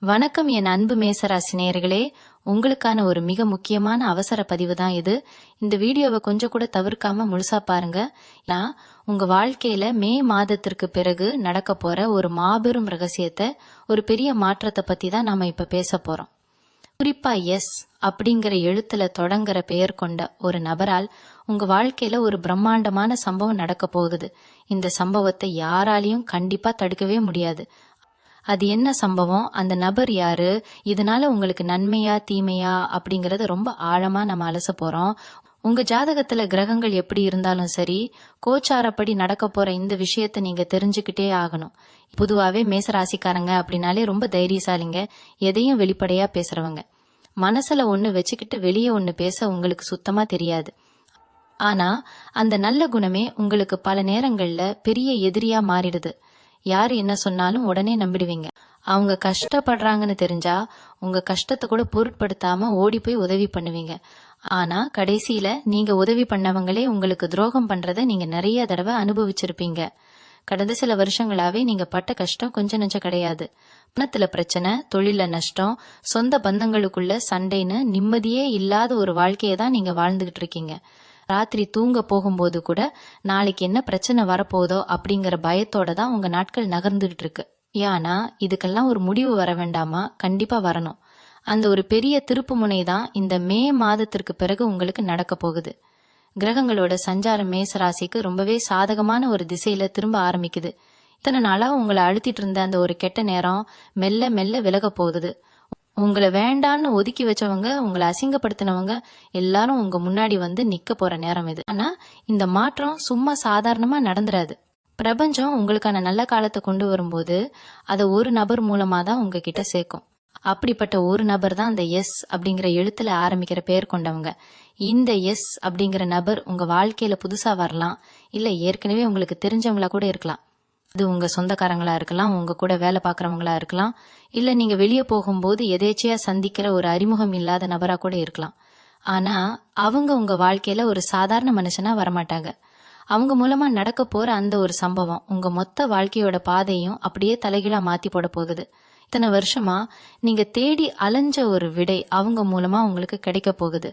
வணக்கம் என் அன்பு மேசராசி நேயர்களே. உங்களுக்கான ஒரு மிக முக்கியமான அவசர பதிவு தான் இது. இந்த வீடியோவை கொஞ்சம் கூட தவிர்க்காம முழுசா பாருங்க. நான் உங்க வாழ்க்கையில மே மாதத்திற்கு பிறகு நடக்க போற ஒரு மாபெரும் ரகசியத்தை, ஒரு பெரிய மாற்றத்தை பத்தி தான் நாம இப்ப பேச போறோம். குறிப்பா எஸ் அப்படிங்கிற எழுத்துல தொடங்குற பெயர் கொண்ட ஒரு நபரால் உங்க வாழ்க்கையில ஒரு பிரம்மாண்டமான சம்பவம் நடக்க போகுது. இந்த சம்பவத்தை யாராலையும் கண்டிப்பா தடுக்கவே முடியாது. அது என்ன சம்பவம், அந்த நபர் யாரு, இதனால உங்களுக்கு நன்மையா தீமையா அப்படிங்கறத ரொம்ப ஆழமா நம்ம அலச போறோம். உங்க ஜாதகத்துல கிரகங்கள் எப்படி இருந்தாலும் சரி, கோச்சாரப்படி நடக்க போற இந்த விஷயத்த நீங்க தெரிஞ்சுக்கிட்டே ஆகணும். பொதுவாவே மேசராசிக்காரங்க அப்படின்னாலே ரொம்ப தைரியசாலிங்க, எதையும் வெளிப்படையா பேசுறவங்க. மனசுல ஒண்ணு வச்சுக்கிட்டு வெளியே ஒண்ணு பேச உங்களுக்கு சுத்தமா தெரியாது. ஆனா அந்த நல்ல குணமே உங்களுக்கு பல நேரங்கள்ல பெரிய எதிரியா மாறிடுது. யாரு என்ன சொன்னாலும் உடனே நம்பிடுவீங்க. அவங்க கஷ்டப்படுறாங்கன்னு தெரிஞ்சா உங்க கஷ்டத்தை கூட பொருட்படுத்தாம ஓடி போய் உதவி பண்ணுவீங்க. ஆனா கடைசியில நீங்க உதவி பண்ணவங்களே உங்களுக்கு துரோகம் பண்றத நீங்க நிறைய தடவை அனுபவிச்சிருப்பீங்க. கடந்த சில வருஷங்களாவே நீங்க பட்ட கஷ்டம் கொஞ்சம் நெஞ்சம் கிடையாது. பணத்துல பிரச்சனை, தொழில நஷ்டம், சொந்த பந்தங்களுக்குள்ள சண்டைன்னு நிம்மதியே இல்லாத ஒரு வாழ்க்கையை தான் நீங்க வாழ்ந்துகிட்டு இருக்கீங்க. ராத்திரி தூங்க போகும்போது கூட நாளைக்கு என்ன பிரச்சனை வரப்போதோ அப்படிங்கிற பயத்தோட தான் உங்க நாட்கள் நகர்ந்துகிட்டு இருக்கு. ஏன்னா இதுக்கெல்லாம் ஒரு முடிவு வர வேண்டாமா? கண்டிப்பா வரணும். அந்த ஒரு பெரிய திருப்பு முனை தான் இந்த மே மாதத்திற்கு பிறகு உங்களுக்கு நடக்க போகுது. கிரகங்களோட சஞ்சாரம் மேசராசிக்கு ரொம்பவே சாதகமான ஒரு திசையில திரும்ப ஆரம்பிக்குது. இத்தனை நாளா உங்களை அழுத்திட்டு இருந்த அந்த ஒரு கெட்ட நேரம் மெல்ல மெல்ல விலக போகுது. உங்களை வேண்டான்னு ஒதுக்கி வச்சவங்க, உங்களை அசிங்கப்படுத்தினவங்க எல்லாரும் உங்க முன்னாடி வந்து நிக்க போற நேரம் இது. ஆனா இந்த மாற்றம் சும்மா சாதாரணமா நடந்துராது. பிரபஞ்சம் உங்களுக்கான நல்ல காலத்தை கொண்டு வரும்போது அதை ஒரு நபர் மூலமா தான் உங்ககிட்ட சேர்க்கும். அப்படிப்பட்ட ஒரு நபர் தான் அந்த எஸ் அப்படிங்கிற எழுத்துல ஆரம்பிக்கிற பெயர் கொண்டவங்க. இந்த எஸ் அப்படிங்கிற நபர் உங்க வாழ்க்கையில புதுசா வரலாம், இல்ல ஏற்கனவே உங்களுக்கு தெரிஞ்சவங்களா கூட இருக்கலாம். அது உங்க சொந்தக்காரங்களா இருக்கலாம், உங்க கூட வேலை பார்க்கறவங்களா இருக்கலாம், இல்ல நீங்க வெளியே போகும்போது எதேச்சையா சந்திக்கிற ஒரு அறிமுகம் இல்லாத நபரா கூட இருக்கலாம். ஆனா அவங்க உங்க வாழ்க்கையில ஒரு சாதாரண மனுஷனா வரமாட்டாங்க. அவங்க மூலமா நடக்க போற அந்த ஒரு சம்பவம் உங்க மொத்த வாழ்க்கையோட பாதையும் அப்படியே தலைகீழா மாத்தி போட போகுது. இத்தனை வருஷமா நீங்க தேடி அலைஞ்ச ஒரு விடை அவங்க மூலமா உங்களுக்கு கிடைக்க போகுது.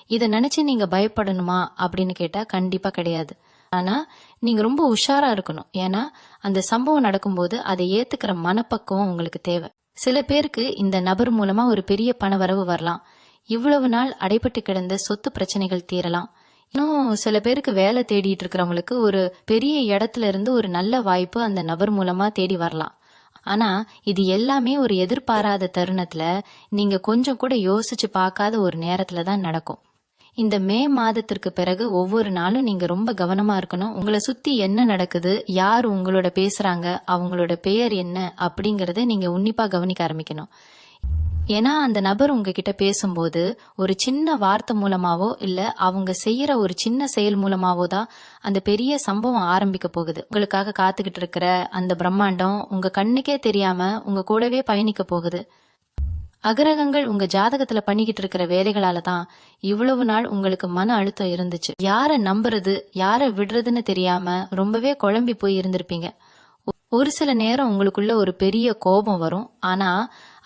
இத நினைச்சு நீங்க பயப்படணுமா அப்படின்னு கேட்டா கண்டிப்பா கிடையாது. ஆனா நீங்க ரொம்ப உஷாரா இருக்கணும். ஏன்னா அந்த சம்பவம் நடக்கும்போது அதை ஏத்துக்கிற மனப்பக்குவம் உங்களுக்கு தேவை. சில பேருக்கு இந்த நபர் மூலமா ஒரு பெரிய பண வரவு வரலாம். இவ்வளவு நாள் அடைபட்டு கிடந்த சொத்து பிரச்சனைகள் தீரலாம். இன்னும் சில பேருக்கு வேலை தேடிட்டு இருக்கிறவங்களுக்கு ஒரு பெரிய இடத்துல இருந்து ஒரு நல்ல வாய்ப்பு அந்த நபர் மூலமா தேடி வரலாம். ஆனா இது எல்லாமே ஒரு எதிர்பாராத தருணத்துல, நீங்க கொஞ்சம் கூட யோசிச்சு பார்க்காத ஒரு நேரத்துல தான் நடக்கும். இந்த மே மாதத்திற்கு பிறகு ஒவ்வொரு நாளும் நீங்க ரொம்ப கவனமா இருக்கணும். உங்களை சுத்தி என்ன நடக்குது, யார் உங்களோட பேசுறாங்க, அவங்களோட பெயர் என்ன அப்படிங்கறத நீங்க உன்னிப்பா கவனிக்க ஆரம்பிக்கணும். ஏன்னா அந்த நபர் உங்ககிட்ட பேசும்போது ஒரு சின்ன வார்த்தை மூலமாவோ இல்ல அவங்க செய்யற ஒரு சின்ன செயல் மூலமாவோ தான் அந்த பெரிய சம்பவம் ஆரம்பிக்க போகுது. உங்களுக்காக காத்துக்கிட்டு இருக்கிற அந்த பிரம்மாண்டம் உங்க கண்ணுக்கே தெரியாம உங்க கூடவே பயணிக்க போகுது. அகிரகங்கள் உங்க ஜாதகத்துல பண்ணிக்கிட்டு இருக்கிற வேலைகளால தான் இவ்வளவு நாள் உங்களுக்கு மன அழுத்தம் இருந்துச்சு. யார நம்புறது யார விடுறதுன்னு தெரியாம ரொம்பவே குழம்பி போய் இருந்திருப்பீங்க. ஒரு சில நேரம் உங்களுக்குள்ள ஒரு பெரிய கோபம் வரும். ஆனா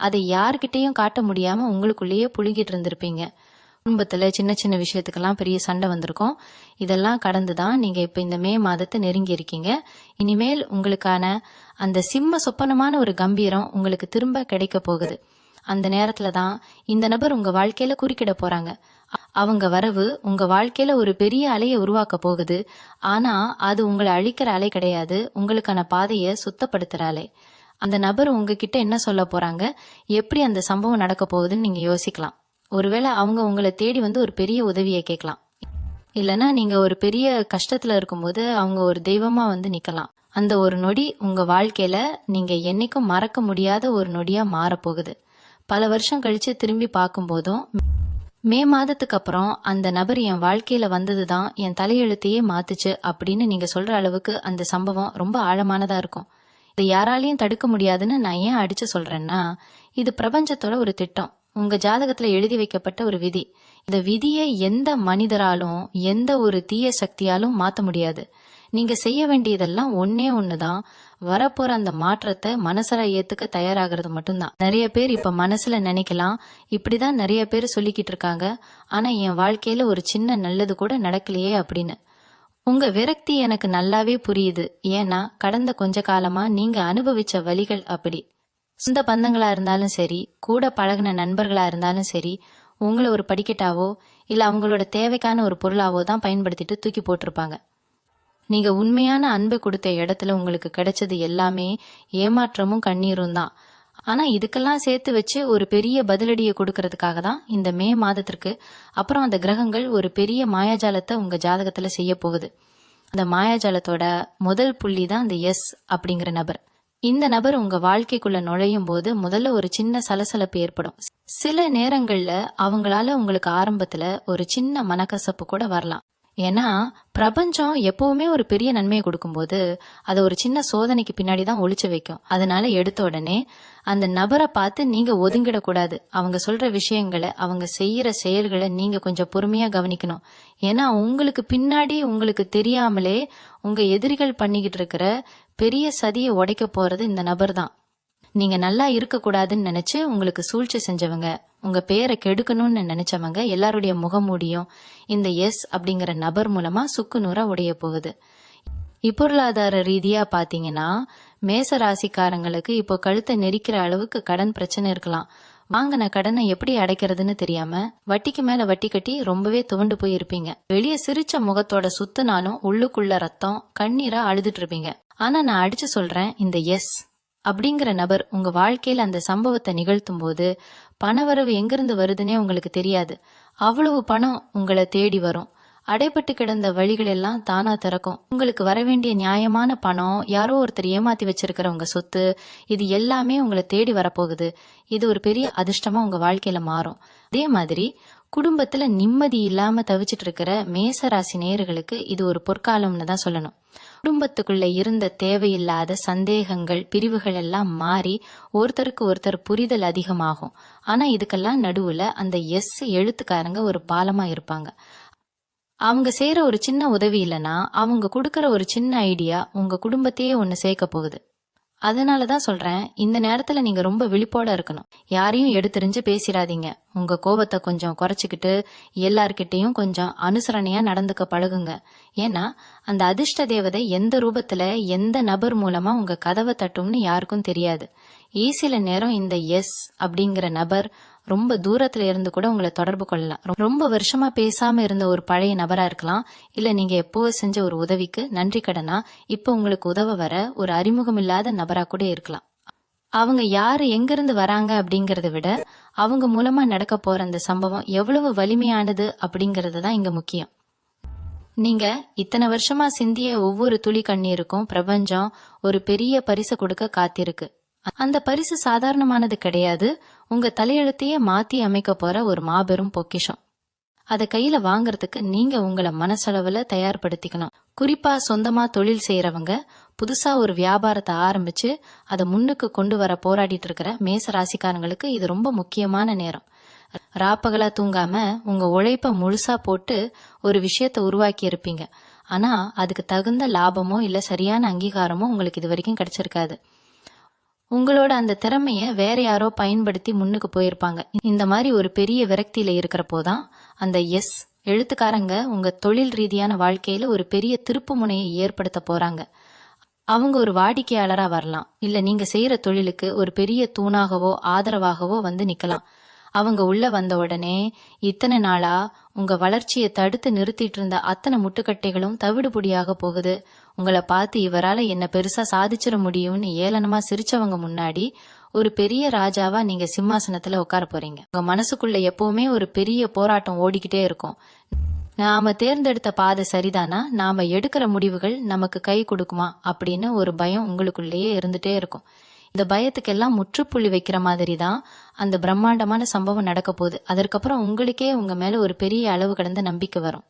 அதை யார்கிட்டயும் காட்ட முடியாம உங்களுக்குள்ளேயே புழுகிட்டு இருந்திருப்பீங்க. குடும்பத்துல சின்ன சின்ன விஷயத்துக்கெல்லாம் பெரிய சண்டை வந்திருக்கும். இதெல்லாம் கடந்துதான் நீங்க இப்ப இந்த மே மாதத்தை நெருங்கி இருக்கீங்க. இனிமேல் உங்களுக்கான அந்த சிம்ம சொப்பனமான ஒரு கம்பீரம் உங்களுக்கு திரும்ப கிடைக்க போகுது. அந்த நேரத்துல தான் இந்த நபர் உங்க வாழ்க்கையில குறுக்கிட போறாங்க. அவங்க வரவு உங்க வாழ்க்கையில ஒரு பெரிய அலையை உருவாக்க போகுது. ஆனா அது உங்களை அழிக்கிற அலை கிடையாது, உங்களுக்கான பாதையை சுத்தப்படுத்துற அலை. அந்த நபர் உங்ககிட்ட என்ன சொல்ல போறாங்க, எப்படி அந்த சம்பவம் நடக்க போகுதுன்னு நீங்க யோசிக்கலாம். ஒருவேளை அவங்க உங்களை தேடி வந்து ஒரு பெரிய உதவியை கேட்கலாம். இல்லைன்னா நீங்க ஒரு பெரிய கஷ்டத்துல இருக்கும்போது அவங்க ஒரு தெய்வமா வந்து நிக்கலாம். அந்த ஒரு நொடி உங்க வாழ்க்கையில நீங்க என்னைக்கும் மறக்க முடியாத ஒரு நொடியா மாறப்போகுது. பல வருஷம் கழிச்சு திரும்பி பார்க்கும் போதும் மே மாதத்துக்கு அப்புறம் அந்த நபர் என் வாழ்க்கையில வந்ததுதான் என் தலையெழுத்தையே மாத்துச்சு அப்படின்னு நீங்க சொல்ற அளவுக்கு அந்த சம்பவம் ரொம்ப ஆழமானதா இருக்கும். இதை யாராலையும் தடுக்க முடியாதுன்னு நான் ஏன் அடிச்சு சொல்றேன்னா, இது பிரபஞ்சத்தோட ஒரு திட்டம், உங்க ஜாதகத்துல எழுதி வைக்கப்பட்ட ஒரு விதி. இந்த விதியை எந்த மனிதராலும் எந்த ஒரு தீய சக்தியாலும் மாத்த முடியாது. நீங்க செய்ய வேண்டியதெல்லாம் ஒன்னே ஒண்ணுதான், வரப்போற அந்த மாற்றத்தை மனசுல ஏத்துக்க தயாராகிறது மட்டும்தான். நிறைய பேர் இப்ப மனசுல நினைக்கலாம், இப்படிதான் நிறைய பேர் சொல்லிக்கிட்டு இருக்காங்க, ஆனா என் வாழ்க்கையில ஒரு சின்ன நல்லது கூட நடக்கலையே அப்படின்னு. உங்க விரக்தி எனக்கு நல்லாவே புரியுது. ஏன்னா கடந்த கொஞ்ச காலமா நீங்க அனுபவிச்ச வலிகள் அப்படி. சொந்த பந்தங்களா இருந்தாலும் சரி, கூட பழகின நண்பர்களா இருந்தாலும் சரி, உங்களை ஒரு படிக்கட்டாவோ இல்ல அவங்களோட தேவைக்கான ஒரு பொருளாவோ தான் பயன்படுத்திட்டு தூக்கி போட்டிருப்பாங்க. நீங்க உண்மையான அன்பை கொடுத்த இடத்துல உங்களுக்கு கிடைச்சது எல்லாமே ஏமாற்றமும் கண்ணீரும் தான். ஆனா இதுக்கெல்லாம் சேர்த்து வச்சு ஒரு பெரிய பதிலடியை கொடுக்கறதுக்காக தான் இந்த மே மாதத்திற்கு அப்புறம் அந்த கிரகங்கள் ஒரு பெரிய மாயாஜாலத்தை உங்க ஜாதகத்துல செய்ய போகுது. அந்த மாயாஜாலத்தோட முதல் புள்ளி தான் இந்த எஸ் அப்படிங்கிற நபர். இந்த நபர் உங்க வாழ்க்கைக்குள்ள நுழையும் போது முதல்ல ஒரு சின்ன சலசலப்பு ஏற்படும். சில நேரங்கள்ல அவங்களால உங்களுக்கு ஆரம்பத்துல ஒரு சின்ன மனக்கசப்பு கூட வரலாம். ஏன்னா பிரபஞ்சம் எப்பவுமே ஒரு பெரிய நன்மையை கொடுக்கும்போது அதை ஒரு சின்ன சோதனைக்கு பின்னாடிதான் ஒளிச்சு வைக்கும். அதனால எடுத்த உடனே அந்த நபரை பார்த்து நீங்க ஒதுங்கிடக்கூடாது. அவங்க சொல்ற விஷயங்களை, அவங்க செய்யற செயல்களை நீங்க கொஞ்சம் பொறுமையா கவனிக்கணும். ஏன்னா உங்களுக்கு பின்னாடி உங்களுக்கு தெரியாமலே உங்க எதிரிகள் பண்ணிக்கிட்டு இருக்கிற பெரிய சதியை உடைக்க போறது இந்த நபர் தான். நீங்க நல்லா இருக்க கூடாதுன்னு நினைச்சு உங்களுக்கு சூழ்ச்சி செஞ்சவங்க, உங்க பேரை கெடுக்கணும்னு நினைச்சவங்க எல்லாருடைய முகமூடியும் இந்த எஸ் அப்படிங்கிற நபர் மூலமா சுக்கு நூறா உடைய போகுது. இப்பொருளாதார ரீதியா பாத்தீங்கன்னா மேச ராசிக்காரங்களுக்கு இப்போ கழுத்தை நெரிக்கிற அளவுக்கு கடன் பிரச்சனை இருக்கலாம். வாங்கின கடனை எப்படி அடைக்கிறதுன்னு தெரியாம வட்டிக்கு மேல வட்டி கட்டி ரொம்பவே துவண்டு போய் இருப்பீங்க. வெளியே சிரிச்ச முகத்தோட சுத்தினாலும் உள்ளுக்குள்ள ரத்தம் கண்ணீரா அழுதுட்டு இருப்பீங்க. ஆனா நான் அடிச்சு சொல்றேன், இந்த எஸ் அப்படிங்கிற நபர் உங்க வாழ்க்கையில அந்த சம்பவத்தை நிகழ்த்தும் போது பணவரவு எங்கிருந்து வருதுன்னே உங்களுக்கு தெரியாது. அவ்வளவு பணம் உங்களை தேடி வரும். அடைபட்டு கிடந்த வழிகள் எல்லாம் தானா திறக்கும். உங்களுக்கு வரவேண்டிய நியாயமான பணம், யாரோ ஒருத்தர் ஏமாத்தி வச்சிருக்கிற உங்க சொத்து, இது எல்லாமே உங்களை தேடி வரப்போகுது. இது ஒரு பெரிய அதிர்ஷ்டமா உங்க வாழ்க்கையில மாறும். அதே மாதிரி குடும்பத்துல நிம்மதி இல்லாம தவிச்சிட்டு இருக்கிற மேசராசி நேயர்களுக்கு இது ஒரு பொற்காலம்னு தான் சொல்லணும். குடும்பத்துக்குள்ள இருந்த தேவையில்லாத சந்தேகங்கள், பிரிவுகள் எல்லாம் மாறி ஒருத்தருக்கு ஒருத்தர் புரிதல் அதிகமாகும். ஆனா இதுக்கெல்லாம் நடுவுல அந்த எஸ் எழுத்துக்காரங்க ஒரு பாலமா இருப்பாங்க. அவங்க செய்யற ஒரு சின்ன உதவி இல்லைன்னா அவங்க கொடுக்கற ஒரு சின்ன ஐடியா உங்க குடும்பத்தையே ஒன்னு சேர்க்க போகுது. அதனாலதான் சொல்றேன், இந்த நேரத்துல நீங்க ரொம்ப விழிப்போட இருக்கணும். யாரையும் எடுத்தெறிஞ்சு பேசிடாதீங்க. உங்க கோபத்தை கொஞ்சம் குறைச்சிக்கிட்டு எல்லார்கிட்டையும் கொஞ்சம் அனுசரணையா நடந்துக்க பழகுங்க. ஏன்னா அந்த அதிர்ஷ்ட தேவதை எந்த ரூபத்துல எந்த நபர் மூலமா உங்க கதவை தட்டும்னு யாருக்கும் தெரியாது. சில நேரம் இந்த எஸ் அப்படிங்கிற நபர் ரொம்ப தூரத்துல இருந்து கூட உங்களை தொடர்பு கொள்ளலாம். ரொம்ப வருஷமா பேசாம இருந்த ஒரு பழைய நபரா இருக்கலாம். இல்ல நீங்க எப்போ செஞ்ச ஒரு உதவிக்கு நன்றி கடனா இப்ப உங்களுக்கு உதவ வர ஒரு அறிமுகம் இல்லாத நபரா கூட இருக்கலாம். அவங்க யாரு எங்கிருந்து வராங்க அப்படிங்கறத விட அவங்க மூலமா நடக்க போற அந்த சம்பவம் எவ்வளவு வலிமையானது அப்படிங்கறது தான் இங்க முக்கியம். நீங்க இத்தனை வருஷமா சிந்திய ஒவ்வொரு துளி கண்ணீருக்கும் பிரபஞ்சம் ஒரு பெரிய பரிசு கொடுக்க காத்திருக்கு. அந்த பரிசு சாதாரணமானது கிடையாது. உங்க தலையெழுத்தையே மாத்தி அமைக்க போற ஒரு மாபெரும் பொக்கிஷம். அதை கையில வாங்கறதுக்கு நீங்க உங்களை மனசளவுல தயார்படுத்திக்கணும். குறிப்பா சொந்தமா தொழில் செய்யறவங்க, புதுசா ஒரு வியாபாரத்தை ஆரம்பிச்சு அதை முன்னுக்கு கொண்டு வர போராடிட்டு இருக்கிற மேச ராசிக்காரங்களுக்கு இது ரொம்ப முக்கியமான நேரம். ராப்பகலா தூங்காம உங்க உழைப்ப முழுசா போட்டு ஒரு விஷயத்த உருவாக்கி இருப்பீங்க. ஆனா அதுக்கு தகுந்த லாபமோ இல்ல சரியான அங்கீகாரமோ உங்களுக்கு இது வரைக்கும் கிடைச்சிருக்காது. உங்களோட அந்த திறமைய வேற யாரோ பயன்படுத்தி முன்னுக்கு போயிருப்பாங்க. இந்த மாதிரி ஒரு பெரிய விரக்தியில இருக்கிறப்போதான் அந்த எஸ் எழுத்துக்காரங்க உங்க தொழில் ரீதியான வாழ்க்கையில ஒரு பெரிய திருப்பு முனையை ஏற்படுத்த போறாங்க. அவங்க ஒரு வாடிக்கையாளரா வரலாம், இல்ல நீங்க செய்யற தொழிலுக்கு ஒரு பெரிய தூணாகவோ ஆதரவாகவோ வந்து நிக்கலாம். அவங்க உள்ள வந்த உடனே இத்தனை நாளா உங்க வளர்ச்சியை தடுத்து நிறுத்திட்டு இருந்த அத்தனை முட்டுக்கட்டைகளும் தவிடுபொடியாக போகுது. உங்களை பார்த்து இவரால என்ன பெருசா சாதிச்சிட முடியும்னு ஏளனமா சிரிச்சவங்க முன்னாடி ஒரு பெரிய ராஜாவா நீங்க சிம்மாசனத்துல உட்கார போறீங்க. உங்க மனசுக்குள்ள எப்பவுமே ஒரு பெரிய போராட்டம் ஓடிக்கிட்டே இருக்கும். நாம தேர்ந்தெடுத்த பாதை சரிதானா, நாம எடுக்கிற முடிவுகள் நமக்கு கை கொடுக்குமா அப்படின்னு ஒரு பயம் உங்களுக்குள்ளேயே இருந்துட்டே இருக்கும். இந்த பயத்துக்கெல்லாம் முற்றுப்புள்ளி வைக்கிற மாதிரி தான் அந்த பிரம்மாண்டமான சம்பவம் நடக்க போகுது. அதற்கப்புறம் உங்களுக்கே உங்க மேல ஒரு பெரிய அளவு கடந்த நம்பிக்கை வரும்.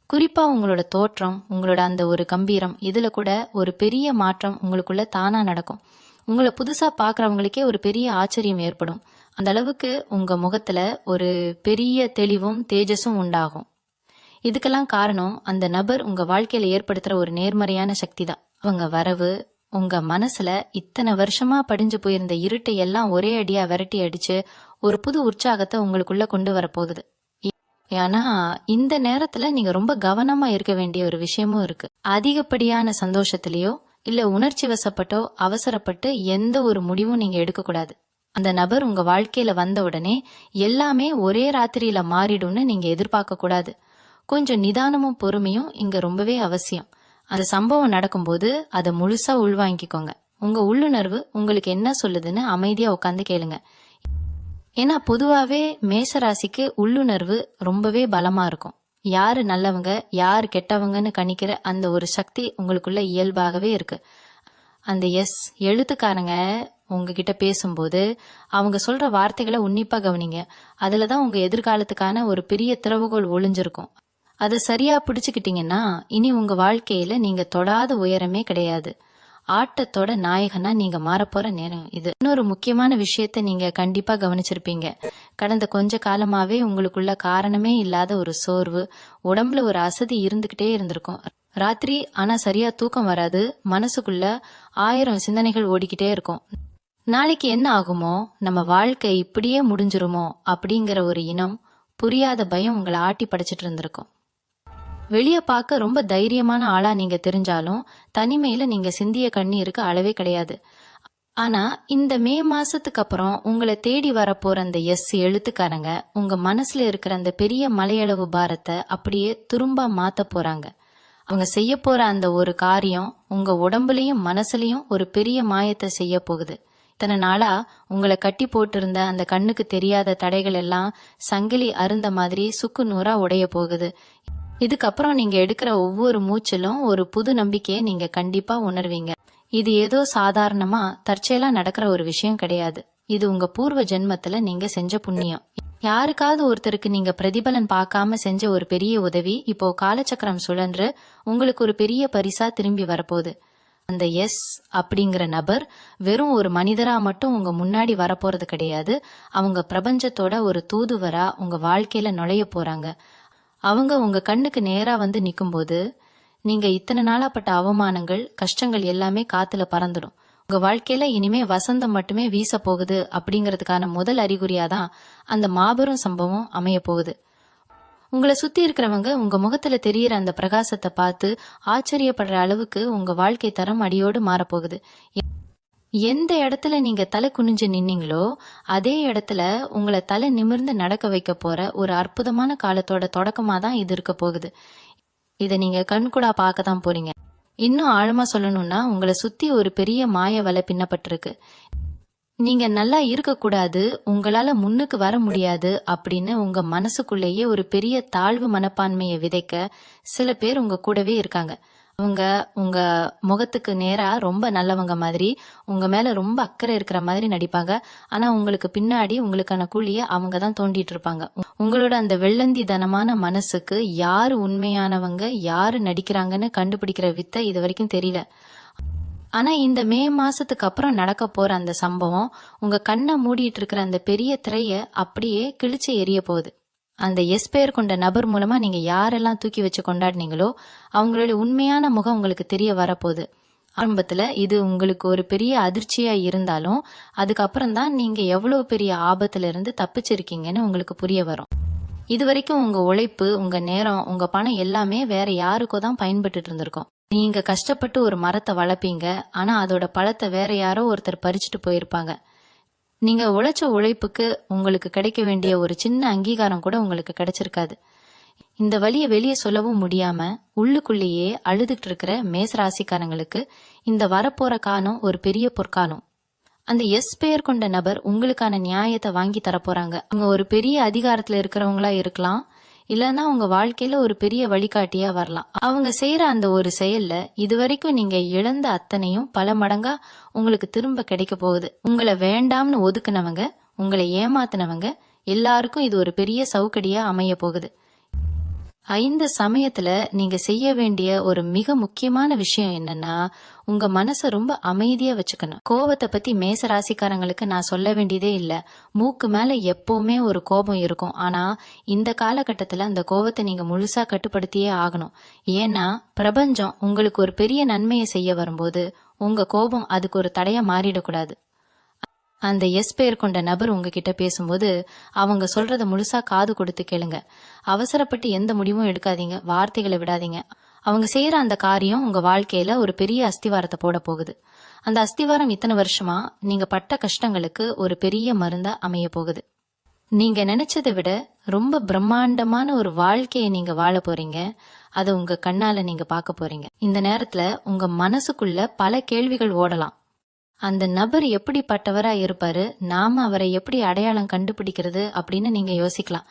குறிப்பா உங்களோட தோற்றம், உங்களோட அந்த ஒரு கம்பீரம், இதுல கூட ஒரு பெரிய மாற்றம் உங்களுக்குள்ள தானா நடக்கும். உங்களை புதுசா பாக்குறவங்களுக்கே ஒரு பெரிய ஆச்சரியம் ஏற்படும். அந்த அளவுக்கு உங்க முகத்துல ஒரு பெரிய தெளிவும் தேஜஸும் உண்டாகும். இதுக்கெல்லாம் காரணம் அந்த நபர் உங்க வாழ்க்கையில ஏற்படுத்துற ஒரு நேர்மறையான சக்தி தான். அவங்க வரவு, உங்க மனசுல இத்தனை வருஷமா படிஞ்சு போயிருந்த இருட்டை எல்லாம் ஒரே அடியா விரட்டி அடிச்சு ஒரு புது உற்சாகத்தை உங்களுக்குள்ள கொண்டு வர போகுது. ஏன்னா இந்த நேரத்துல நீங்க ரொம்ப கவனமா இருக்க வேண்டிய ஒரு விஷயமும் இருக்கு. அதிகப்படியான சந்தோஷத்திலயோ இல்ல உணர்ச்சி வசப்பட்டோ அவசரப்பட்டு எந்த ஒரு முடிவும் நீங்க எடுக்க கூடாது. அந்த நபர் உங்க வாழ்க்கையில வந்த உடனே எல்லாமே ஒரே ராத்திரியில மாறிடும்னு நீங்க எதிர்பார்க்க கூடாது. கொஞ்சம் நிதானமும் பொறுமையும் இங்க ரொம்பவே அவசியம். அந்த சம்பவம் நடக்கும்போது அதை முழுசா உள்வாங்கிக்கோங்க. உங்க உள்ளுணர்வு உங்களுக்கு என்ன சொல்லுதுன்னு அமைதியா உட்காந்து கேளுங்க. ஏன்னா பொதுவாவே மேசராசிக்கு உள்ளுணர்வு ரொம்பவே பலமா இருக்கும். யாரு நல்லவங்க யாரு கெட்டவங்கன்னு கணிக்கிற அந்த ஒரு சக்தி உங்களுக்குள்ள இயல்பாகவே இருக்கு. அந்த எழுத்துக்காரங்க உங்ககிட்ட பேசும்போது அவங்க சொல்ற வார்த்தைகளை உன்னிப்பா கவனிங்க. அதுலதான் உங்க எதிர்காலத்துக்கான ஒரு பெரிய திறவுகோல் ஒளிஞ்சிருக்கும். அதை சரியா பிடிச்சுக்கிட்டீங்கன்னா இனி உங்க வாழ்க்கையில நீங்க தொடாத உயரமே கிடையாது. ஆட்டத்தோட நாயகனா நீங்க மாறப்போற நேரம் இது. இன்னொரு முக்கியமான விஷயத்த நீங்க கண்டிப்பா கவனிச்சிருப்பீங்க. கடந்த கொஞ்ச காலமாவே உங்களுக்குள்ள காரணமே இல்லாத ஒரு சோர்வு, உடம்புல ஒரு அசதி இருந்துகிட்டே இருந்திருக்கும். ராத்திரி ஆனா சரியா தூக்கம் வராது. மனசுக்குள்ள 1000 சிந்தனைகள் ஓடிக்கிட்டே இருக்கும். நாளைக்கு என்ன ஆகுமோ, நம்ம வாழ்க்கை இப்படியே முடிஞ்சிருமோ அப்படிங்கிற ஒரு இனம் புரியாத பயம் உங்களை ஆட்டி படைச்சிட்டு இருந்திருக்கும். வெளியே பார்க்க ரொம்ப தைரியமான ஆளா நீங்க தெரிஞ்சாலும் தனிமையில நீங்க சிந்திய கண்ணீருக்கு அளவே கிடையாது. ஆனா இந்த மே மாசத்துக்கு அப்புறம் உங்களை தேடி வரப்போற அந்த எழுத்துக்காரங்க உங்க மனசுல இருக்கிற அந்த பெரிய மலையளவு பாரத்தை அப்படியே துரும்பா மாத்த போறாங்க. அவங்க செய்ய போற அந்த ஒரு காரியம் உங்க உடம்புலயும் மனசுலயும் ஒரு பெரிய மாயத்தை செய்ய போகுது. இத்தனை நாளா உங்களை கட்டி போட்டிருந்த அந்த கண்ணுக்கு தெரியாத தடைகள் எல்லாம் சங்கிலி அருந்த மாதிரி சுக்கு நூறா உடைய போகுது. இதுக்கப்புறம் நீங்க எடுக்கிற ஒவ்வொரு மூச்சிலும் ஒரு புது நம்பிக்கையை நீங்க கண்டிப்பா உணர்வீங்க. இது ஏதோ சாதாரணமா தற்செயலா நடக்கிற ஒரு விஷயம் கிடையாது. இது உங்க பூர்வ ஜென்மத்துல நீங்க செஞ்ச புண்ணியம். யாருக்காவது ஒருத்தருக்கு நீங்க பிரதிபலன் பார்க்காம செஞ்ச ஒரு பெரிய உதவி இப்போ காலச்சக்கரம் சுழன்று உங்களுக்கு ஒரு பெரிய பரிசா திரும்பி வரப்போகுது. அந்த அப்படிங்கிற நபர் வெறும் ஒரு மனிதரா மட்டும் உங்க முன்னாடி வரப்போறது கிடையாது. அவங்க பிரபஞ்சத்தோட ஒரு தூதுவரா உங்க வாழ்க்கையில நுழைய போறாங்க. அவங்க உங்க கண்ணுக்கு நேரா வந்து நிக்கும்போது நீங்க இத்தனை நாளாப்பட்ட அவமானங்கள் கஷ்டங்கள் எல்லாமே காத்துல பறந்துடும். உங்க வாழ்க்கையில இனிமே வசந்தம் மட்டுமே வீச போகுது அப்படிங்கறதுக்கான முதல் அறிகுறியாதான் அந்த மாபெரும் சம்பவம் அமைய போகுது. உங்களை சுத்தி இருக்கிறவங்க உங்க முகத்துல தெரியற அந்த பிரகாசத்தை பார்த்து ஆச்சரியப்படுற அளவுக்கு உங்க வாழ்க்கை தரம் அடியோடு மாறப்போகுது. எந்த இடத்துல நீங்க தலை குனிஞ்சு நின்னீங்களோ அதே இடத்துல உங்களை தலை நிமிர்ந்து நடக்க வைக்க போற ஒரு அற்புதமான காலத்தோட தொடக்கமா தான் இது இருக்க போகுது. இதை நீங்க கண்கூடா பார்க்க தான் போறீங்க. இன்னும் ஆழமா சொல்லணும்னா உங்களை சுத்தி ஒரு பெரிய மாய வலை பின்னப்பட்டிருக்கு. நீங்க நல்லா இருக்கக்கூடாது, உங்களால முன்னுக்கு வர முடியாது அப்படின்னு உங்க மனசுக்குள்ளேயே ஒரு பெரிய தாழ்வு மனப்பான்மையை விதைக்க சில பேர் உங்க கூடவே இருக்காங்க. அவங்க உங்க முகத்துக்கு நேரா ரொம்ப நல்லவங்க மாதிரி உங்க மேல ரொம்ப அக்கறை இருக்கிற மாதிரி நடிப்பாங்க. ஆனா உங்களுக்கு பின்னாடி உங்களுக்கான கூலிய அவங்க தான் தோண்டிட்டு இருப்பாங்க. உங்களோட அந்த வெள்ளந்தி தனமான மனசுக்கு யாரு உண்மையானவங்க யாரு நடிக்கிறாங்கன்னு கண்டுபிடிக்கிற வித்தை இது வரைக்கும் தெரியல. ஆனா இந்த மே மாசத்துக்கு அப்புறம் நடக்க போற அந்த சம்பவம் உங்க கண்ணை மூடிட்டு இருக்கிற அந்த பெரிய திரைய அப்படியே கிழிச்சு எரிய போகுது. அந்த பெயர் கொண்ட நபர் மூலமா நீங்க யாரெல்லாம் தூக்கி வச்சு கொண்டாடினீங்களோ அவங்களுடைய உண்மையான முகம் உங்களுக்கு தெரிய வரப்போகுது. ஆரம்பத்துல இது உங்களுக்கு ஒரு பெரிய அதிர்ச்சியா இருந்தாலும் அதுக்கப்புறம் தான் நீங்க எவ்வளவு பெரிய ஆபத்துல இருந்து தப்பிச்சிருக்கீங்கன்னு உங்களுக்கு புரிய வரும். இது வரைக்கும் உங்க உழைப்பு உங்க நேரம் உங்க பணம் எல்லாமே வேற யாருக்கோ தான் பயன்பட்டு இருந்திருக்கும். நீங்க கஷ்டப்பட்டு ஒரு மரத்தை வளர்ப்பீங்க, ஆனா அதோட பழத்தை வேற யாரோ ஒருத்தர் பறிச்சுட்டு போயிருப்பாங்க. நீங்க உழைச்ச உழைப்புக்கு உங்களுக்கு கிடைக்க வேண்டிய ஒரு சின்ன அங்கீகாரம் கூட உங்களுக்கு கிடைச்சிருக்காது. இந்த வழியை வெளியே சொல்லவும் முடியாம உள்ளுக்குள்ளேயே அழுதுட்டு இருக்கிற மேசராசிக்காரங்களுக்கு இந்த வரப்போற காலம் ஒரு பெரிய பொற்காலம். அந்த பெயர் கொண்ட நபர் உங்களுக்கான நியாயத்தை வாங்கி தரப்போறாங்க. அவங்க ஒரு பெரிய அதிகாரத்துல இருக்கிறவங்களா இருக்கலாம், இல்லைன்னா உங்க வாழ்க்கையில ஒரு பெரிய வழிகாட்டியா வரலாம். அவங்க செய்யற அந்த ஒரு செயல்ல இதுவரைக்கும் நீங்க இழந்த அத்தனையும் பல மடங்கா உங்களுக்கு திரும்ப கிடைக்க போகுது. உங்களை வேண்டாம்னு ஒதுக்குனவங்க உங்களை ஏமாத்தினவங்க எல்லாருக்கும் இது ஒரு பெரிய சவுக்கடியா அமைய போகுது. இந்த சமயத்துல நீங்க செய்ய வேண்டிய ஒரு மிக முக்கியமான விஷயம் என்னன்னா உங்க மனசை ரொம்ப அமைதியா வச்சுக்கணும். கோபத்தை பத்தி மேச ராசிக்காரங்களுக்கு நான் சொல்ல வேண்டியதே இல்ல. மூக்கு மேல எப்பவுமே ஒரு கோபம் இருக்கும். ஆனா இந்த காலகட்டத்துல அந்த கோபத்தை நீங்க முழுசா கட்டுப்படுத்தியே ஆகணும். ஏன்னா பிரபஞ்சம் உங்களுக்கு ஒரு பெரிய நன்மையை செய்ய வரும்போது உங்க கோபம் அதுக்கு ஒரு தடையா மாறிடக்கூடாது. அந்த எஸ் பெயர் கொண்ட நபர் உங்ககிட்ட பேசும்போது அவங்க சொல்றத முழுசா காது கொடுத்து கேளுங்க. அவசரப்பட்டு எந்த முடிவும் எடுக்காதீங்க, வார்த்தைகளை விடாதீங்க. அவங்க செய்யற அந்த காரியம் உங்க வாழ்க்கையில ஒரு பெரிய அஸ்திவாரத்தை போட போகுது. அந்த அஸ்திவாரம் இத்தனை வருஷமா நீங்க பட்ட கஷ்டங்களுக்கு ஒரு பெரிய மருந்தா அமைய போகுது. நீங்க நினைச்சதை விட ரொம்ப பிரம்மாண்டமான ஒரு வாழ்க்கையை நீங்க வாழ போறீங்க. அதை உங்க கண்ணால நீங்க பார்க்க போறீங்க. இந்த நேரத்துல உங்க மனசுக்குள்ள பல கேள்விகள் ஓடலாம். அந்த நபர் எப்படிப்பட்டவரா இருப்பாரு, நாம அவரை எப்படி அடையாளம் கண்டுபிடிக்கிறது அப்படின்னு நீங்க யோசிக்கலாம்.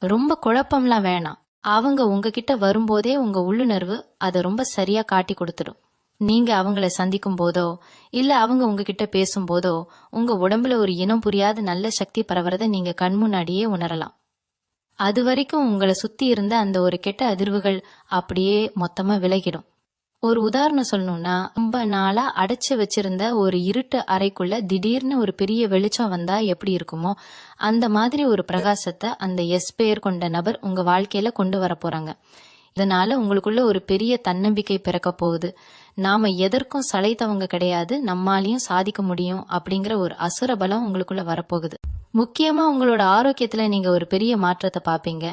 ரொம்ப குழப்பம்லாம் வேணாம். அவங்க உங்ககிட்ட வரும்போதே உங்க உள்ளுணர்வு அதை ரொம்ப சரியா காட்டி கொடுத்துடும். நீங்க அவங்கள சந்திக்கும் போதோ இல்ல அவங்க உங்ககிட்ட பேசும்போதோ உங்க உடம்புல ஒரு இனம் புரியாத நல்ல சக்தி பரவறத நீங்க கண் முன்னாடியே உணரலாம். அது வரைக்கும் உங்களை சுத்தி இருந்த அந்த ஒரு கெட்ட அதிர்வுகள் அப்படியே மொத்தமா விலகிடும். ஒரு உதாரணம் சொல்லணும்னா, ரொம்ப நாளா அடைச்சு வச்சிருந்த ஒரு இருட்டு அறைக்குள்ள திடீர்னு ஒரு பெரிய வெளிச்சம் வந்தா எப்படி இருக்குமோ அந்த மாதிரி ஒரு பிரகாசத்தை அந்த எஸ் பெயர் கொண்ட நபர் உங்க வாழ்க்கையில கொண்டு வர போறாங்க. இதனால உங்களுக்குள்ள ஒரு பெரிய தன்னம்பிக்கை பிறக்க போகுது. நாம எதற்கும் சளைத்தவங்க கிடையாது, நம்மாலையும் சாதிக்க முடியும் அப்படிங்கிற ஒரு அசுர பலம் உங்களுக்குள்ள வரப்போகுது. முக்கியமா உங்களோட ஆரோக்கியத்துல நீங்க ஒரு பெரிய மாற்றத்தை பாப்பீங்க.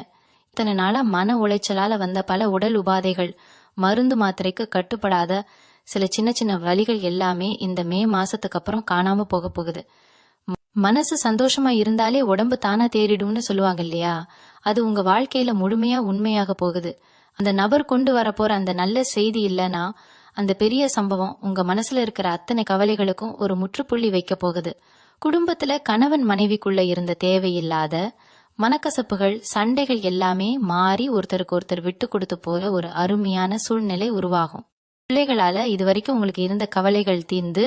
இத்தனை நாளா மன உளைச்சலால வந்த பல உடல் உபாதைகள், மருந்து மாத்திரைக்கு கட்டுப்படாத சில சின்ன சின்ன வலிகள் எல்லாமே இந்த மே மாசத்துக்கு அப்புறம் காணாம போக போகுது. மனசு சந்தோஷமா இருந்தாலே உடம்பு தானா தேறிடும்னு சொல்லுவாங்க இல்லையா? அது உங்க வாழ்க்கையில முழுமையா உண்மையாக போகுது. அந்த நபர் கொண்டு வரப்போற அந்த நல்ல செய்தி இல்லைன்னா அந்த பெரிய சம்பவம் உங்க மனசுல இருக்கிற அத்தனை கவலைகளுக்கும் ஒரு முற்றுப்புள்ளி வைக்க போகுது. குடும்பத்துல கணவன் மனைவிக்குள்ள இருந்த தேவையில்லாத மனக்கசப்புகள், சண்டைகள் எல்லாமே மாறி ஒருத்தருக்கு ஒருத்தர் விட்டு கொடுத்து போற ஒரு அருமையான சூழ்நிலை உருவாகும். பிள்ளைகளால இது வரைக்கும் உங்களுக்கு இருந்த கவலைகள் தீர்ந்து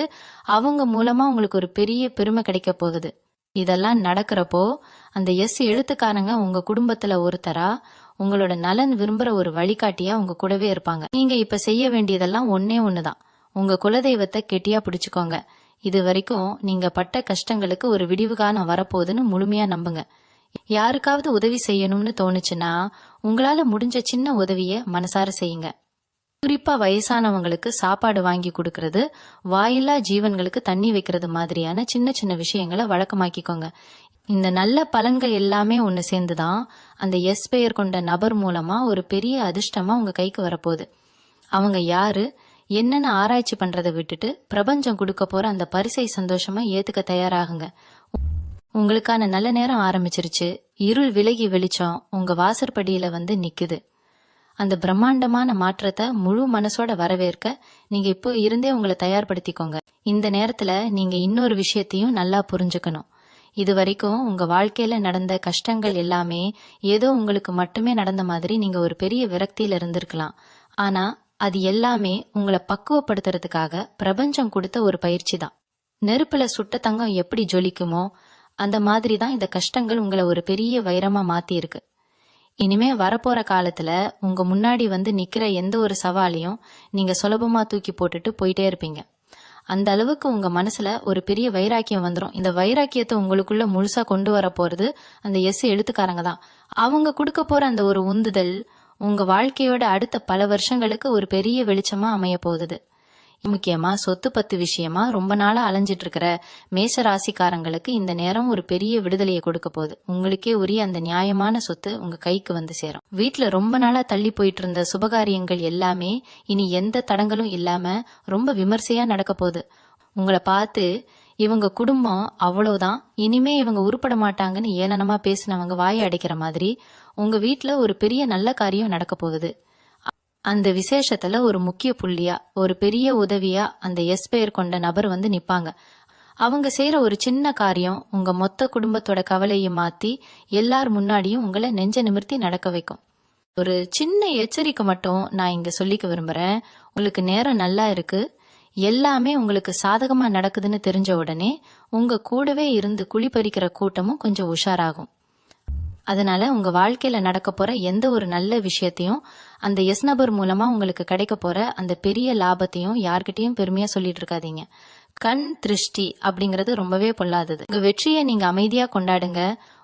அவங்க மூலமா உங்களுக்கு ஒரு பெரிய பெருமை கிடைக்க போகுது. இதெல்லாம் நடக்கிறப்போ அந்த எஸ் எழுத்துக்காரங்க உங்க குடும்பத்துல ஒருத்தரா உங்களோட நலன் விரும்புற ஒரு வழிகாட்டியா உங்க கூடவே இருப்பாங்க. நீங்க இப்ப செய்ய வேண்டியதெல்லாம் ஒன்னே ஒண்ணுதான். உங்க குலதெய்வத்தை கெட்டியா பிடிச்சுக்கோங்க. இது வரைக்கும் நீங்க பட்ட கஷ்டங்களுக்கு ஒரு விடிவு காலம் வரப்போகுதுன்னு முழுமையா நம்புங்க. யாருக்காவது உதவி செய்யணும்னு தோணுச்சுன்னா உங்களால முடிஞ்ச சின்ன உதவிய மனசார செய்யுங்க. குறிப்பா வயசானவங்களுக்கு சாப்பாடு வாங்கி கொடுக்கறது, வாயில்லா ஜீவன்களுக்கு தண்ணி வைக்கிறது மாதிரியான சின்ன சின்ன விஷயங்களை வழக்கமாக்கிக்கோங்க. இந்த நல்ல பலன்கள் எல்லாமே ஒண்ணு சேர்ந்துதான் அந்த எஸ் பெயர் கொண்ட நபர் மூலமா ஒரு பெரிய அதிர்ஷ்டமா உங்க கைக்கு வரப்போகுது. அவங்க யாரு என்னன்னு ஆராய்ச்சி பண்றதை விட்டுட்டு பிரபஞ்சம் கொடுக்க போற அந்த பரிசை சந்தோஷமா ஏத்துக்க தயாராகுங்க. உங்களுக்கான நல்ல நேரம் ஆரம்பிச்சிருச்சு. இருள் விலகி வெளிச்சம் உங்க வாசற்படியில வந்து நிக்குது. அந்த பிரம்மாண்டமான மாற்றத்தை முழு மனசோட வரவேற்க நீங்க இப்போ இருந்தே உங்களை தயார்படுத்திக்கோங்க. இந்த நேரத்துல நீங்க இன்னொரு விஷயத்தையும் நல்லா புரிஞ்சுக்கணும். இது வரைக்கும் உங்க வாழ்க்கையில நடந்த கஷ்டங்கள் எல்லாமே ஏதோ உங்களுக்கு மட்டுமே நடந்த மாதிரி நீங்க ஒரு பெரிய விரக்தியில இருந்திருக்கலாம். ஆனா அது எல்லாமே உங்களை பக்குவப்படுத்துறதுக்காக பிரபஞ்சம் கொடுத்த ஒரு பயிற்சி தான். நெருப்புல சுட்ட தங்கம் எப்படி ஜொலிக்குமோ அந்த மாதிரி தான் இந்த கஷ்டங்கள் உங்களை ஒரு பெரிய வைரமா மாத்தி இருக்கு. இனிமே வரப்போற காலத்துல உங்க முன்னாடி வந்து நிக்கிற எந்த ஒரு சவாலையும் நீங்க சுலபமா தூக்கி போட்டுட்டு போயிட்டே இருப்பீங்க. அந்த அளவுக்கு உங்க மனசுல ஒரு பெரிய வைராக்கியம் வந்துடும். இந்த வைராக்கியத்தை உங்களுக்குள்ள முழுசா கொண்டு வர போறது அந்த எஸ் எழுத்துக்காரங்க தான். அவங்க கொடுக்க போற அந்த ஒரு உந்துதல் உங்க வாழ்க்கையோட அடுத்த பல வருஷங்களுக்கு ஒரு பெரிய வெளிச்சமா அமைய போகுது. முக்கியமா சொத்து பத்து விஷயமா ரொம்ப நாளா அலைஞ்சிட்டு இருக்கிற மேஷ ராசிக்காரங்களுக்கு இந்த நேரம் ஒரு பெரிய விடுதலையை கொடுக்க போகுது. உங்களுக்கே உரிய அந்த நியாயமான சொத்து உங்க கைக்கு வந்து சேரும். வீட்டுல ரொம்ப நாளா தள்ளி போயிட்டு இருந்த சுபகாரியங்கள் எல்லாமே இனி எந்த தடங்களும் இல்லாம ரொம்ப விமர்சையா நடக்க போகுது. உங்களை பார்த்து இவங்க குடும்பம் அவ்வளவுதான், இனிமே இவங்க உருப்பட மாட்டாங்கன்னு ஏளனமா பேசினவங்க வாயை அடைக்கிற மாதிரி உங்க வீட்டுல ஒரு பெரிய நல்ல காரியம் நடக்க போகுது. அந்த விசேஷத்துல ஒரு முக்கிய புள்ளியா ஒரு பெரிய உதவியா அந்த எஸ் பெயர் கொண்ட நபர் வந்து நிப்பாங்க. அவங்க செய்யற ஒரு சின்ன காரியம் உங்க மொத்த குடும்பத்தோட கவலையை மாத்தி எல்லார் முன்னாடியும் உங்களை நெஞ்ச நிமிர்த்தி நடக்க வைக்கும். ஒரு சின்ன எச்சரிக்கை மட்டும் நான் இங்க சொல்லிக்க விரும்புறேன். உங்களுக்கு நேரம் நல்லா இருக்கு, எல்லாமே உங்களுக்கு சாதகமா நடக்குதுன்னு தெரிஞ்ச உடனே உங்க கூடவே இருந்து குழிப்பறிக்கிற கூட்டமும் கொஞ்சம் உஷாராகும். அதனால உங்க வாழ்க்கையில நடக்க போற எந்த ஒரு நல்ல விஷயத்தையும் அந்த எஸ் நபர் மூலமா உங்களுக்கு கிடைக்க போற அந்த பெரிய லாபத்தையும் யார்கிட்டயும் பெருமையா சொல்லிட்டு இருக்காதீங்க. கண் திருஷ்டி அப்படிங்கறது ரொம்பவே பொல்லாதது. உங்க வெற்றியை நீங்க அமைதியா கொண்டாடுங்க.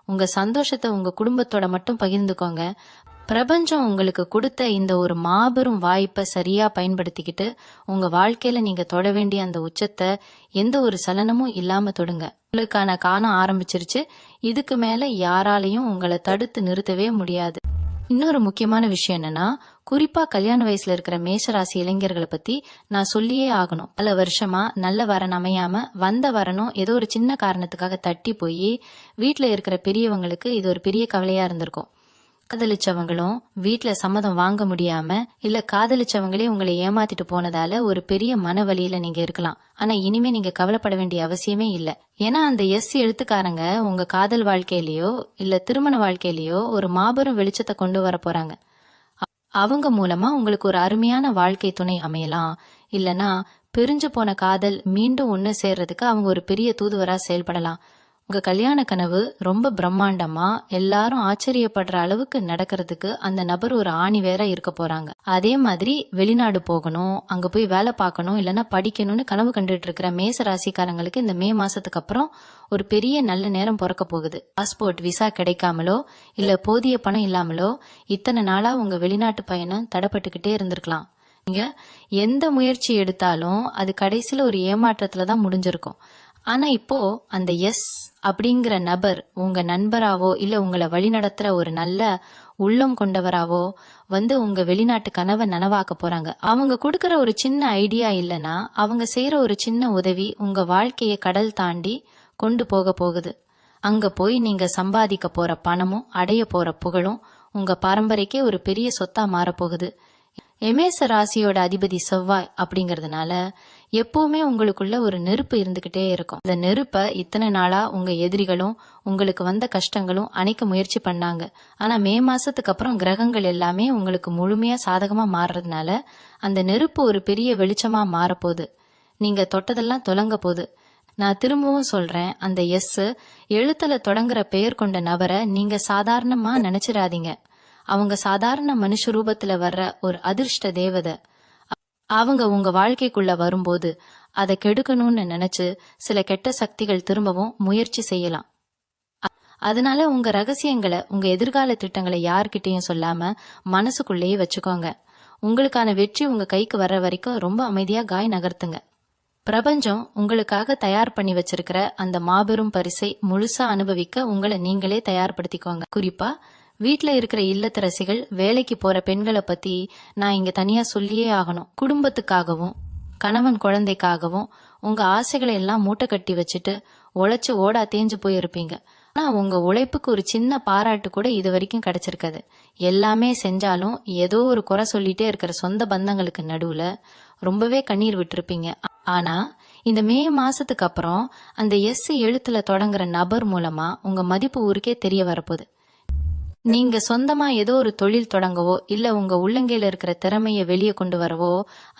உங்க சந்தோஷத்தை உங்க குடும்பத்தோட மட்டும் பகிர்ந்துக்கோங்க. பிரபஞ்சம் உங்களுக்கு கொடுத்த இந்த ஒரு மாபெரும் வாய்ப்பை சரியா பயன்படுத்திக்கிட்டு உங்க வாழ்க்கையில நீங்க தொட வேண்டிய அந்த உச்சத்தை எந்த ஒரு சலனமும் இல்லாம தொடுங்க. உங்களுக்கான காலம் ஆரம்பிச்சிருச்சு. இதுக்கு மேல யாராலையும் உங்களை தடுத்து நிறுத்தவே முடியாது. இன்னொரு முக்கியமான விஷயம் என்னன்னா, குறிப்பா கல்யாண வயசுல இருக்கிற மேஷராசி இளைஞர்களை பத்தி நான் சொல்லியே ஆகணும். பல வருஷமா நல்ல வரன் அமையாம வந்த வரனும் ஏதோ ஒரு சின்ன காரணத்துக்காக தட்டி போய் வீட்டுல இருக்கிற பெரியவங்களுக்கு இது ஒரு பெரிய கவலையா இருந்திருக்கும். காதலிச்சவங்களும் வீட்டுல சம்மதம் வாங்க முடியாம இல்ல காதலிச்சவங்களே உங்களை ஏமாத்திட்டு போனதால ஒரு பெரிய மன வலியில நீங்க இருக்கலாம். ஆனா இனிமே நீங்க கவலைப்பட வேண்டிய அவசியமே இல்ல. ஏன்னா அந்த எழுத்துக்காரங்க உங்க காதல் வாழ்க்கையிலயோ இல்ல திருமண வாழ்க்கையிலயோ ஒரு மாபெரும் வெளிச்சத்தை கொண்டு வர போறாங்க. அவங்க மூலமா உங்களுக்கு ஒரு அருமையான வாழ்க்கை துணை அமையலாம். இல்லனா பிரிஞ்சு போன காதல் மீண்டும் ஒண்ணு சேர்றதுக்கு அவங்க ஒரு பெரிய தூதுவரா செயல்படலாம். உங்க கல்யாண கனவு ரொம்ப பிரம்மாண்டமா எல்லாரும் ஆச்சரியப்படுற அளவுக்கு நடக்கிறதுக்கு அந்த நபர் ஒரு ஆணி வேற இருக்க போறாங்க. அதே மாதிரி வெளிநாடு போகணும், அங்க போய் வேலை பார்க்கணும், இல்லைன்னா படிக்கணும்னு கனவு கண்டுட்டு இருக்கிற மேச ராசிக்காரங்களுக்கு இந்த மே மாசத்துக்கு அப்புறம் ஒரு பெரிய நல்ல நேரம் பிறக்க போகுது. பாஸ்போர்ட் விசா கிடைக்காமலோ இல்ல போதிய பணம் இல்லாமலோ இத்தனை நாளா உங்க வெளிநாட்டு பயணம் தடைப்பட்டுக்கிட்டே இருந்திருக்கலாம். நீங்க எந்த முயற்சி எடுத்தாலும் அது கடைசியில ஒரு ஏமாற்றத்துலதான் முடிஞ்சிருக்கும். ஆனா இப்போ அந்த அப்படிங்கிற நபர் உங்க நண்பராவோ இல்ல உங்களை வழிநடத்துற ஒரு நல்ல உள்ளம் கொண்டவராவோ வந்து உங்க வெளிநாட்டு கனவை நனவாக்க போறாங்க. அவங்க கொடுக்கற ஒரு சின்ன ஐடியா இல்லனா அவங்க செய்யற ஒரு சின்ன உதவி உங்க வாழ்க்கைய கடல் தாண்டி கொண்டு போக போகுது. அங்க போய் நீங்க சம்பாதிக்க போற பணமும் அடைய போற புகழும் உங்க பரம்பரைக்கே ஒரு பெரிய சொத்தா மாறப்போகுது. எமேச ராசியோட அதிபதி செவ்வாய் அப்படிங்கறதுனால எப்பவுமே உங்களுக்குள்ள ஒரு நெருப்பு இருந்துகிட்டே இருக்கும். இந்த நெருப்ப இத்தனை நாளா உங்க எதிரிகளும் உங்களுக்கு வந்த கஷ்டங்களும் அணைக்க முயற்சி பண்ணாங்க. ஆனா மே மாசத்துக்கு அப்புறம் கிரகங்கள் எல்லாமே உங்களுக்கு முழுமையா சாதகமா மாறுறதுனால அந்த நெருப்பு ஒரு பெரிய வெளிச்சமா மாறப்போகுது. நீங்க தொட்டதெல்லாம் தொலங்க போகுது. நான் திரும்பவும் சொல்றேன், அந்த எழுத்துல தொடங்குற பெயர் கொண்ட நபரை நீங்க சாதாரணமா நினைச்சிடாதீங்க. அவங்க சாதாரண மனுஷ ரூபத்துல வர்ற ஒரு அதிர்ஷ்ட தேவதை. அவங்க உங்க வாழ்க்கைக்குள்ள வரும்போது அதை கெடுக்கணும்னு நினைச்சு சில கெட்ட சக்திகள் திரும்பவும் முயற்சி செய்யலாம். அதனால உங்க ரகசியங்களை உங்க எதிர்கால திட்டங்களை யார்கிட்டயும் சொல்லாம மனசுக்குள்ளேயே வச்சுக்கோங்க. உங்களுக்கான வெற்றி உங்க கைக்கு வர்ற வரைக்கும் ரொம்ப அமைதியா காய் நகர்த்துங்க. பிரபஞ்சம் உங்களுக்காக தயார் பண்ணி வச்சிருக்கிற அந்த மாபெரும் பரிசை முழுசா அனுபவிக்க உங்களை நீங்களே தயார்படுத்திக்கோங்க. குறிப்பா வீட்டுல இருக்கிற இல்லத்தரசிகள், வேலைக்கு போற பெண்களை பத்தி நான் இங்க தனியா சொல்லியே ஆகணும். குடும்பத்துக்காகவும் கணவன் குழந்தைக்காகவும் உங்க ஆசைகளை எல்லாம் மூட்டை கட்டி வச்சுட்டு உழைச்சு ஓடா தேஞ்சு போயிருப்பீங்க. ஆனா உங்க உழைப்புக்கு ஒரு சின்ன பாராட்டு கூட இது வரைக்கும் கிடைச்சிருக்காது. எல்லாமே செஞ்சாலும் ஏதோ ஒரு குறை சொல்லிட்டே இருக்கிற சொந்த பந்தங்களுக்கு நடுவுல ரொம்பவே கண்ணீர் விட்டுருப்பீங்க. ஆனா இந்த மே மாசத்துக்கு அப்புறம் அந்த எழுத்துல தொடங்குற நபர் மூலமா உங்க மதிப்பு ஊருக்கே தெரிய வரப்போகுது. நீங்க சொந்தமா ஏதோ ஒரு தொழில் தொடங்கவோ இல்ல உங்க உள்ளங்கையில இருக்கிற திறமைய வெளியே கொண்டு வரவோ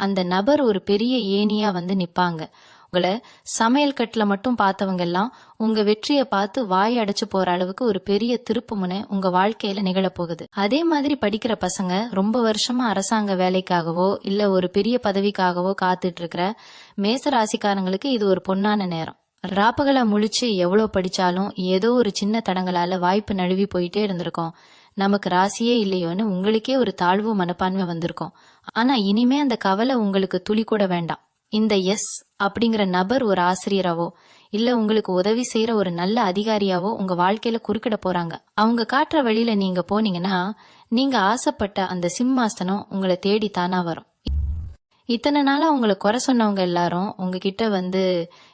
அந்த நபர் ஒரு பெரிய ஏணியா வந்து நிப்பாங்க. உங்களை சமையல் கட்டுல மட்டும் பார்த்தவங்க எல்லாம் உங்க வெற்றிய பார்த்து வாய் அடைச்சு போற அளவுக்கு ஒரு பெரிய திருப்பு முனை உங்க வாழ்க்கையில நிகழப்போகுது. அதே மாதிரி படிக்கிற பசங்க ரொம்ப வருஷமா அரசாங்க வேலைக்காகவோ இல்ல ஒரு பெரிய பதவிக்காகவோ காத்துட்டு இருக்கிற மேச ராசிக்காரங்களுக்கு இது ஒரு பொன்னான நேரம். ராப்பகலா முழிச்சு எவ்வளவு படிச்சாலும் ஏதோ ஒரு சின்ன தடங்களால வாய்ப்பு நழுவி போயிட்டே இருந்திருக்கும். நமக்கு ராசியே இல்லையோன்னு உங்களுக்கே ஒரு தாழ்வு மனப்பான்மை வந்திருக்கும். ஆனா இனிமே அந்த கவலை உங்களுக்கு துளி கூட வேண்டாம். இந்த அப்படிங்கிற நபர் ஒரு ஆசிரியராவோ இல்ல உங்களுக்கு உதவி செய்யற ஒரு நல்ல அதிகாரியாவோ உங்க வாழ்க்கையில குறுக்கிட போறாங்க. அவங்க காட்டுற வழியில நீங்க போனீங்கன்னா நீங்க ஆசைப்பட்ட அந்த சிம்மாசனம் உங்களை தேடி தானா வரும். இத்தனை நாளா உங்களை குறை சொன்னவங்க எல்லாரும் உங்ககிட்ட வந்து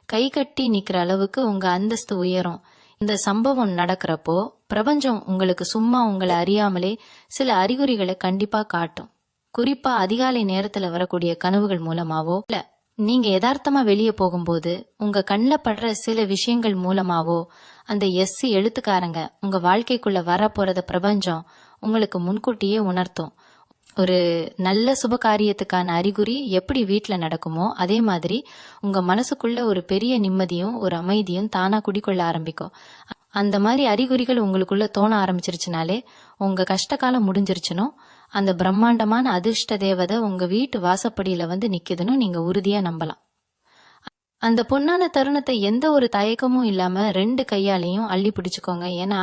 கை கட்டி நிக்கிற அளவுக்கு உங்க அந்தஸ்து உயரும். இந்த சம்பவம் நடக்கிறப்போ பிரபஞ்சம் உங்களுக்கு சும்மா உங்களை அறியாமலே சில அறிகுறிகளை கண்டிப்பா காட்டும். குறிப்பா அதிகாலை நேரத்துல வரக்கூடிய கனவுகள் மூலமாவோ இல்ல நீங்க யதார்த்தமா வெளியே போகும்போது உங்க கண்ணில் படுற சில விஷயங்கள் மூலமாவோ அந்த எழுத்துக்காரங்க உங்க வாழ்க்கைக்குள்ள வர போறத பிரபஞ்சம் உங்களுக்கு முன்கூட்டியே உணர்த்தும். ஒரு நல்ல சுப காரியத்துக்கான அறிகுறி எப்படி வீட்டுல நடக்குமோ அதே மாதிரி உங்க மனசுக்குள்ள ஒரு பெரிய நிம்மதியும் ஒரு அமைதியும் தானா குடிக்கொள்ள ஆரம்பிக்கும். அந்த மாதிரி அறிகுறிகள் உங்களுக்குள்ள தோண ஆரம்பிச்சிருச்சுனாலே உங்க கஷ்ட காலம் முடிஞ்சிருச்சுனோ அந்த பிரம்மாண்டமான அதிர்ஷ்ட தேவதை உங்க வீட்டு வாசப்படியில வந்து நிக்குதுன்னு நீங்க உறுதியா நம்பலாம். அந்த பொன்னான தருணத்தை எந்த ஒரு தயக்கமும் இல்லாம 2 கையாலையும் அள்ளி பிடிச்சுக்கோங்க. ஏன்னா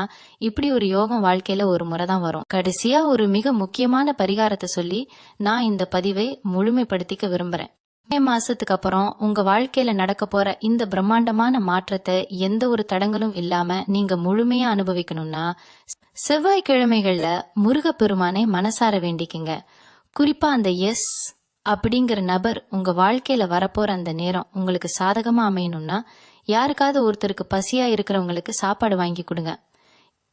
இப்படி ஒரு யோகம் வாழ்க்கையில ஒரு முறை தான் வரும். கடைசியா ஒரு மிக முக்கியமான பரிகாரத்தை சொல்லி நான் இந்த பதிவை முழுமைப்படுத்திக்க விரும்புறேன். மே மாசத்துக்கு அப்புறம் உங்க வாழ்க்கையில நடக்க போற இந்த பிரம்மாண்டமான மாற்றத்தை எந்த ஒரு தடங்களும் இல்லாம நீங்க முழுமையா அனுபவிக்கணும்னா, செவ்வாய்க்கிழமைகள்ல முருகப்பெருமானை மனசார வேண்டிக்குங்க. குறிப்பா அந்த எஸ் அப்படிங்கிற நபர் உங்க வாழ்க்கையில வரப்போற அந்த நேரம் உங்களுக்கு சாதகமா அமையணும்னா, யாருக்காவது ஒருத்தருக்கு பசியா இருக்கிறவங்களுக்கு சாப்பாடு வாங்கி கொடுங்க.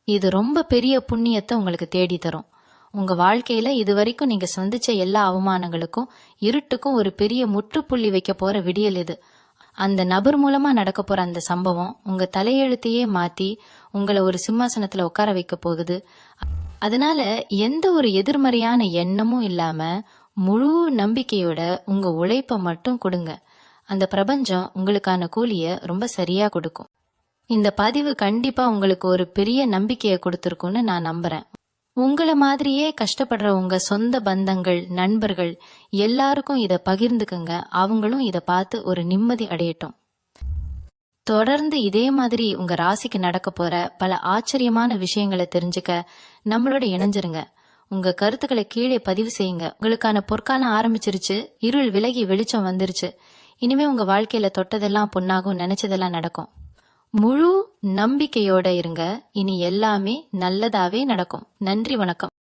இது ரொம்ப பெரிய புண்ணியத்தை உங்களுக்கு தேடி தரும். உங்க வாழ்க்கையில இதுவரைக்கும் நீங்க சந்திச்ச எல்லா அவமானங்களுக்கும் இருட்டுக்கும் ஒரு பெரிய முற்றுப்புள்ளி வைக்க போற விடியல் இது. அந்த நபர் மூலமா நடக்க போற அந்த சம்பவம் உங்க தலையெழுத்தையே மாத்தி உங்களை ஒரு சிம்மாசனத்துல உட்கார வைக்க போகுது. அதனால எந்த ஒரு எதிர்மறையான எண்ணமும் இல்லாம முழு நம்பிக்கையோட உங்க உழைப்ப மட்டும் கொடுங்க. அந்த பிரபஞ்சம் உங்களுக்கான கூலிய ரொம்ப சரியா கொடுக்கும். இந்த பதிவு கண்டிப்பா உங்களுக்கு ஒரு பெரிய நம்பிக்கையை கொடுத்திருக்கும்னு நான் நம்புறேன். உங்களை மாதிரியே கஷ்டப்படுற உங்க சொந்த பந்தங்கள், நண்பர்கள் எல்லாருக்கும் இத பகிர்ந்துக்குங்க. அவங்களும் இத பார்த்து ஒரு நிம்மதி அடையட்டும். தொடர்ந்து இதே மாதிரி உங்க ராசிக்கு நடக்க போற பல ஆச்சரியமான விஷயங்களை தெரிஞ்சுக்க நம்மளோட இணைஞ்சிருங்க. உங்க கருத்துக்களை கீழே பதிவு செய்யுங்க. உங்களுக்கான பொற்காலம் ஆரம்பிச்சிருச்சு. இருள் விலகி வெளிச்சம் வந்துருச்சு. இனிமே உங்க வாழ்க்கையில தொட்டதெல்லாம் பொன்னாகும், நினைச்சதெல்லாம் நடக்கும். முழு நம்பிக்கையோட இருங்க. இனி எல்லாமே நல்லதாவே நடக்கும். நன்றி, வணக்கம்.